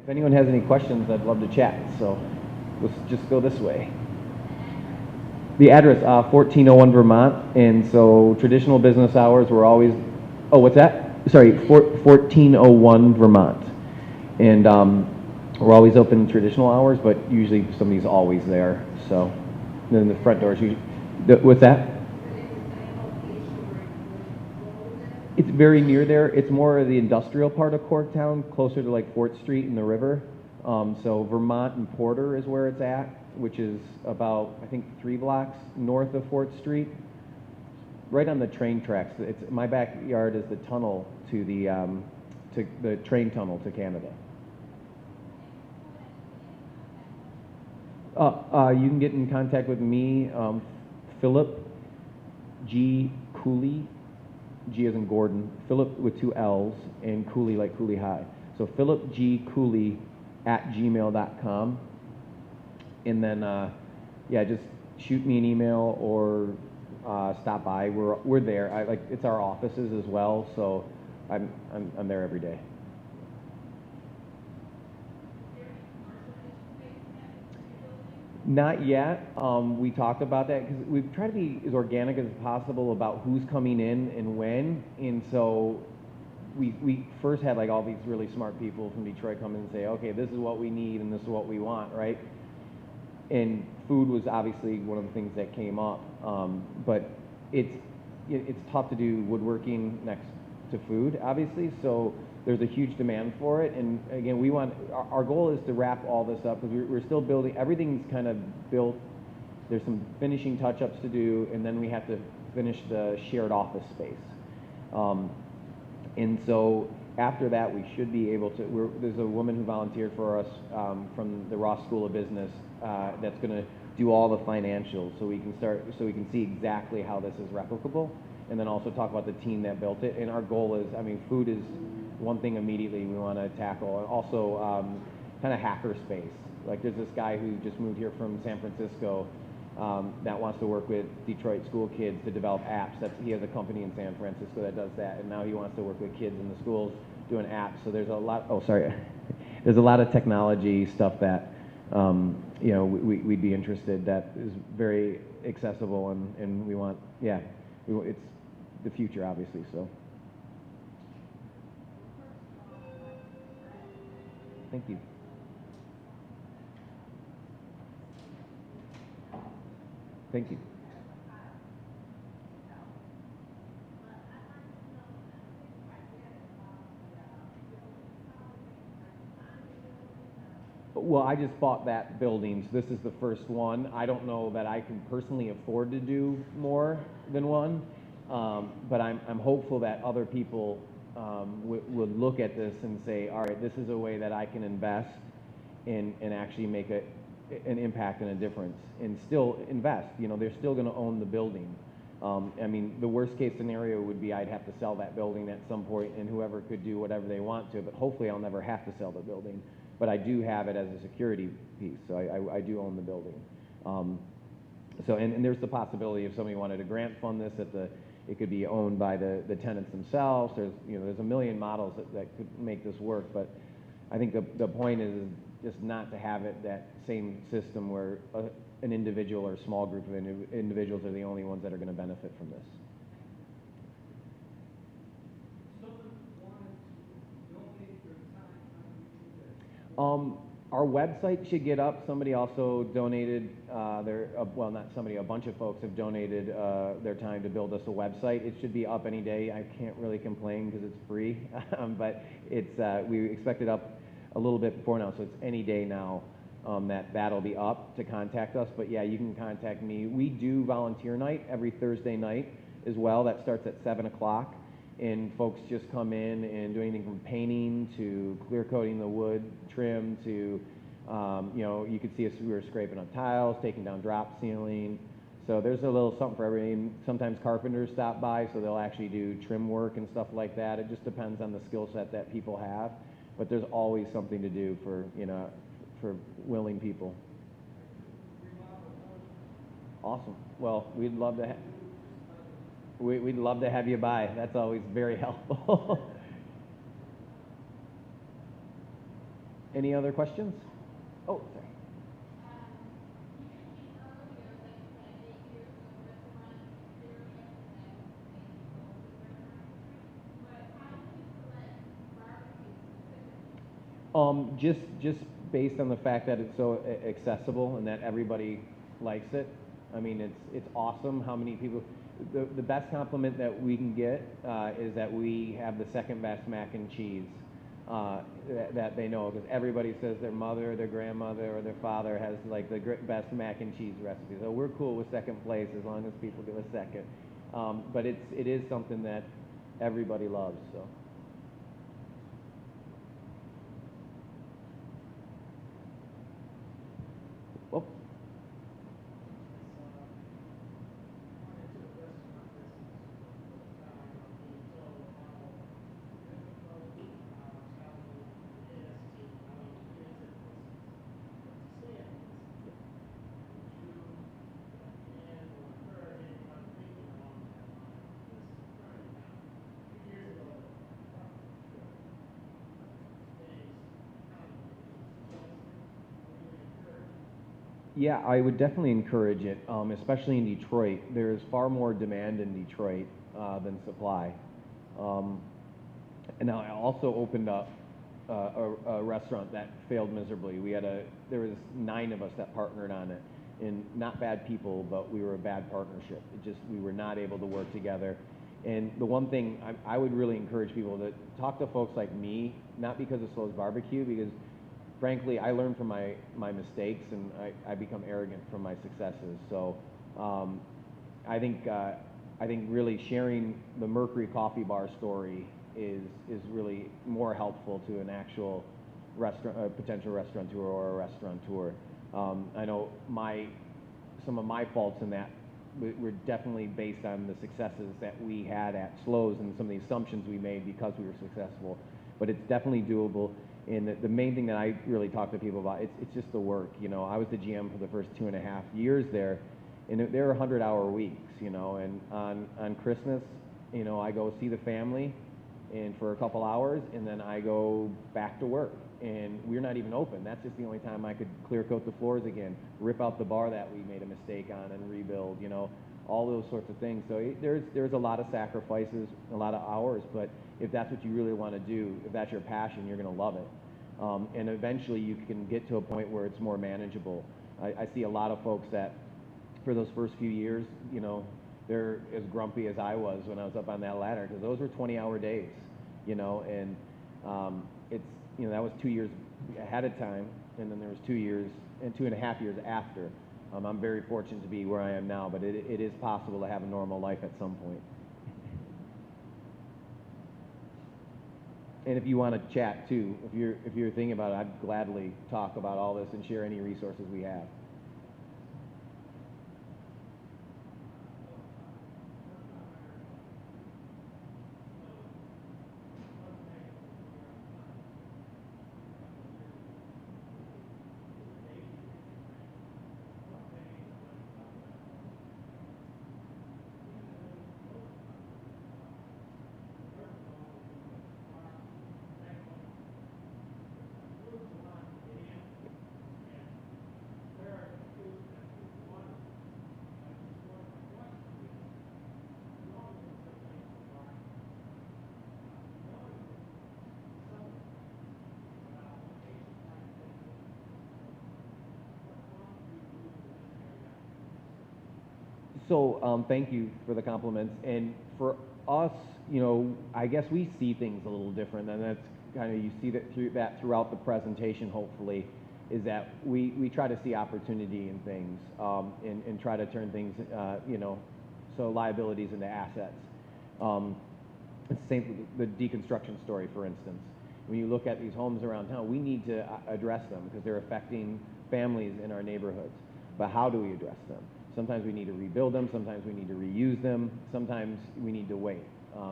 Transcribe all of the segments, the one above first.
If anyone has any questions, I'd love to chat. So let's just go this way. The address, 1401 Vermont, and so traditional business hours were always, oh, what's that? Sorry, 1401 Vermont. And we're always open traditional hours, but usually somebody's always there. So then the front doors usually, what's that? It's very near there. It's more of the industrial part of Corktown, closer to like Fort Street and the river. So Vermont and Porter is where it's at, which is about, I think, 3 blocks north of Fort Street, right on the train tracks. My backyard is the tunnel to the train tunnel to Canada. You can get in contact with me, Philip G. Cooley, G as in Gordon, Philip with 2 L's, and Cooley like Cooley High. So Philip G. Cooley at gmail.com. And then, yeah, just shoot me an email or stop by. We're there. It's our offices as well, so I'm there every day. Not yet. We talked about that because we've tried to be as organic as possible about who's coming in and when. And so we first had like all these really smart people from Detroit come in and say, okay, this is what we need and this is what we want, right? And food was obviously one of the things that came up. But it's tough to do woodworking next to food, obviously. So there's a huge demand for it, and again, our goal is to wrap all this up because we're still building. Everything's kind of built. There's some finishing touch-ups to do, and then we have to finish the shared office space. And so after that, we should be able to. There's a woman who volunteered for us from the Ross School of Business that's going to do all the financials, so we can see exactly how this is replicable, and then also talk about the team that built it. And our goal is, I mean, food is one thing immediately we want to tackle, and also kind of hacker space. Like there's this guy who just moved here from San Francisco that wants to work with Detroit school kids to develop apps. He has a company in San Francisco that does that, and now he wants to work with kids in the schools doing apps. So there's a lot. Oh, sorry. There's a lot of technology stuff that we'd be interested. That is very accessible, and we want. Yeah, it's the future, obviously. So. Thank you. Thank you. Well, I just bought that building, so this is the first one. I don't know that I can personally afford to do more than one, but I'm hopeful that other people would look at this and say, all right, this is a way that I can invest and actually make an impact and a difference and still invest. They're still going to own the building. I mean, the worst case scenario would be I'd have to sell that building at some point and whoever could do whatever they want to, but hopefully I'll never have to sell the building. But I do have it as a security piece, so I do own the building. And there's the possibility if somebody wanted to grant fund this, it could be owned by the tenants themselves. There's a million models that could make this work, but I think the point is just not to have it that same system where an individual or a small group of individuals are the only ones that are going to benefit from this. Our website should get up. Somebody also donated a bunch of folks have donated their time to build us a website. It should be up any day. I can't really complain because it's free, but we expect it up a little bit before now, so it's any day now that'll be up to contact us. But yeah, you can contact me. We do volunteer night every Thursday night as well. That starts at 7 o'clock. And folks just come in and do anything from painting to clear coating the wood trim to, you could see us, we were scraping up tiles, taking down drop ceiling. So there's a little something for everything. Sometimes carpenters stop by, so they'll actually do trim work and stuff like that. It just depends on the skill set that people have. But there's always something to do for willing people. Awesome. Well, we'd love to We'd love to have you by. That's always very helpful. Any other questions? Oh, sorry. Just based on the fact that it's so accessible and that everybody likes it. I mean, it's awesome how many people. The best compliment that we can get is that we have the second best mac and cheese that they know, because everybody says their mother, their grandmother, or their father has like the best mac and cheese recipe. So we're cool with second place as long as people give us second. But it is something that everybody loves. So. Well, yeah, I would definitely encourage it, especially in Detroit. There's far more demand in Detroit than supply. Um, and now I also opened up a restaurant that failed miserably. There was 9 of us that partnered on it, and not bad people, but we were a bad partnership. We were not able to work together. And the one thing I would really encourage people to talk to folks like me, not because of Slo's Barbecue, because frankly, I learn from my mistakes, and I become arrogant from my successes. So I think really sharing the Mercury Coffee Bar story is really more helpful to an actual potential restaurateur or a restaurateur. I know some of my faults in that were definitely based on the successes that we had at Slo's and some of the assumptions we made because we were successful. But it's definitely doable. And the main thing that I really talk to people about, it's just the work. You know, I was the GM for the first 2.5 years there, and there were 100-hour weeks. You know, and on Christmas, you know, I go see the family, and for a couple hours, and then I go back to work. And we're not even open. That's just the only time I could clear coat the floors again, rip out the bar that we made a mistake on, and rebuild. You know, all those sorts of things. So there's a lot of sacrifices, a lot of hours, but if that's what you really want to do, if that's your passion, you're going to love it. And eventually you can get to a point where it's more manageable. I see a lot of folks that for those first few years, you know, they're as grumpy as I was when I was up on that ladder, because those were 20-hour days, you know, and that was 2 years ahead of time, and then there was 2 years and 2.5 years after. I'm very fortunate to be where I am now, but it is possible to have a normal life at some point. And if you want to chat too, if you're thinking about it, I'd gladly talk about all this and share any resources we have. So thank you for the compliments. And for us, you know, I guess we see things a little different, and that's kind of, you see that throughout the presentation, hopefully, is that we try to see opportunity in things and try to turn things, you know, so liabilities into assets. It's the same with the deconstruction story, for instance. When you look at these homes around town, we need to address them because they're affecting families in our neighborhoods. But how do we address them? Sometimes we need to rebuild them, sometimes we need to reuse them, sometimes we need to wait.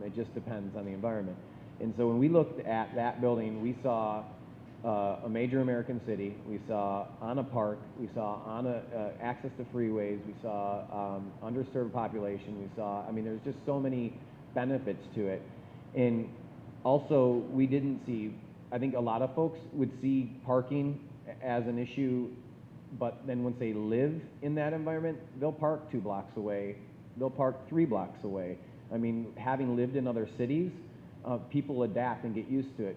It just depends on the environment. And so when we looked at that building, we saw a major American city, we saw on a park, we saw on access to freeways, we saw underserved population, we saw, I mean, there's just so many benefits to it. And also, we didn't see I think a lot of folks would see parking as an issue, but then once they live in that environment, they'll park 2 blocks away, they'll park 3 blocks away. I mean, having lived in other cities, people adapt and get used to it.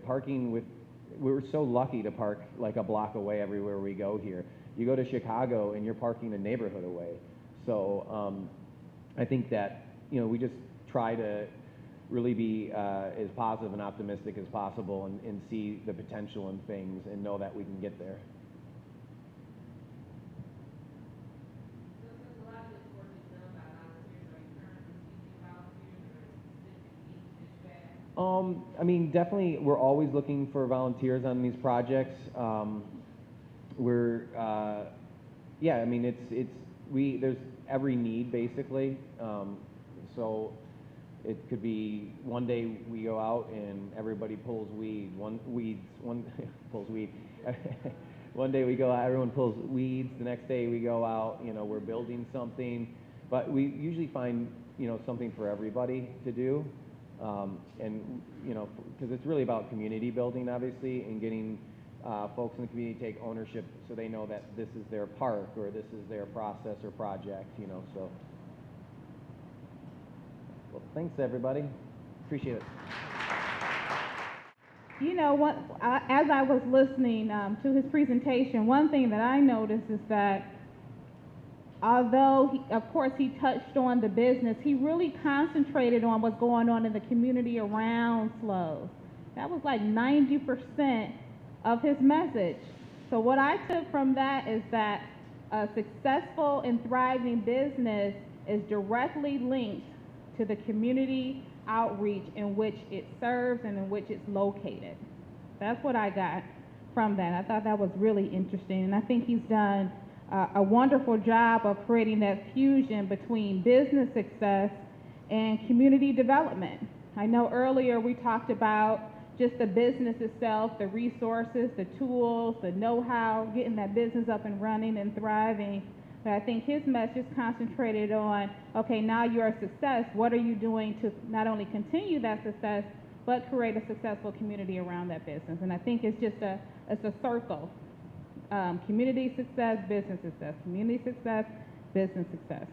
We're so lucky to park like a block away everywhere we go here. You go to Chicago and you're parking a neighborhood away. So I think that, you know, we just try to really be as positive and optimistic as possible and see the potential in things and know that we can get there. I mean, definitely, we're always looking for volunteers on these projects. Yeah, I mean, there's every need basically. So it could be one day we go out and everybody pulls weed. Pulls weed. One day we go out, everyone pulls weeds. The next day we go out, you know, we're building something. But we usually find, you know, something for everybody to do. And, you know, because it's really about community building, obviously, and getting folks in the community to take ownership so they know that this is their park or this is their process or project, you know, so. Well, thanks, everybody. Appreciate it. You know, as I was listening to his presentation, one thing that I noticed is that although, of course, he touched on the business, he really concentrated on what's going on in the community around SLOs. That was like 90% of his message. So what I took from that is that a successful and thriving business is directly linked to the community outreach in which it serves and in which it's located. That's what I got from that. I thought that was really interesting, and I think he's done a wonderful job of creating that fusion between business success and community development. I know earlier we talked about just the business itself, the resources, the tools, the know-how, getting that business up and running and thriving. But I think his message concentrated on, okay, now you're a success. What are you doing to not only continue that success, but create a successful community around that business? And I think it's just it's a circle. Community success, business success. Community success, business success.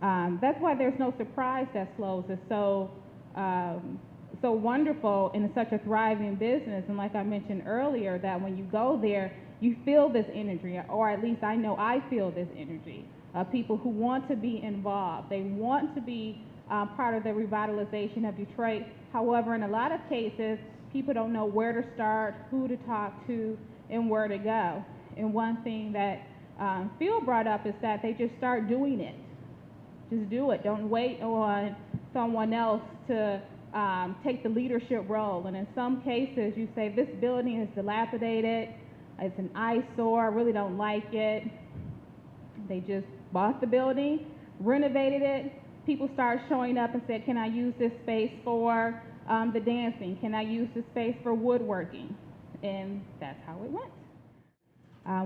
That's why there's no surprise that SLOs is so wonderful and it's such a thriving business. And like I mentioned earlier, that when you go there, you feel this energy, or at least I know I feel this energy of people who want to be involved. They want to be part of the revitalization of Detroit. However, in a lot of cases, people don't know where to start, who to talk to, and where to go. And one thing that Phil brought up is that they just start doing it. Just do it. Don't wait on someone else to take the leadership role. And in some cases, you say, this building is dilapidated, it's an eyesore, I really don't like it. They just bought the building, renovated it. People start showing up and said, can I use this space for the dancing? Can I use this space for woodworking? And that's how it went.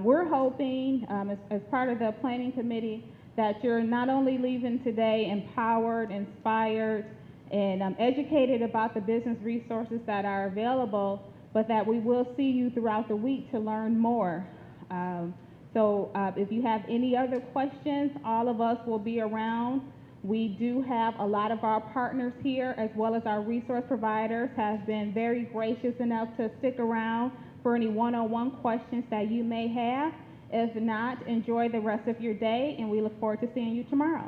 We're hoping, as part of the planning committee, that you're not only leaving today empowered, inspired, and educated about the business resources that are available, but that we will see you throughout the week to learn more. So if you have any other questions, all of us will be around. We do have a lot of our partners here, as well as our resource providers have been very gracious enough to stick around for any one-on-one questions that you may have. If not, enjoy the rest of your day, and we look forward to seeing you tomorrow.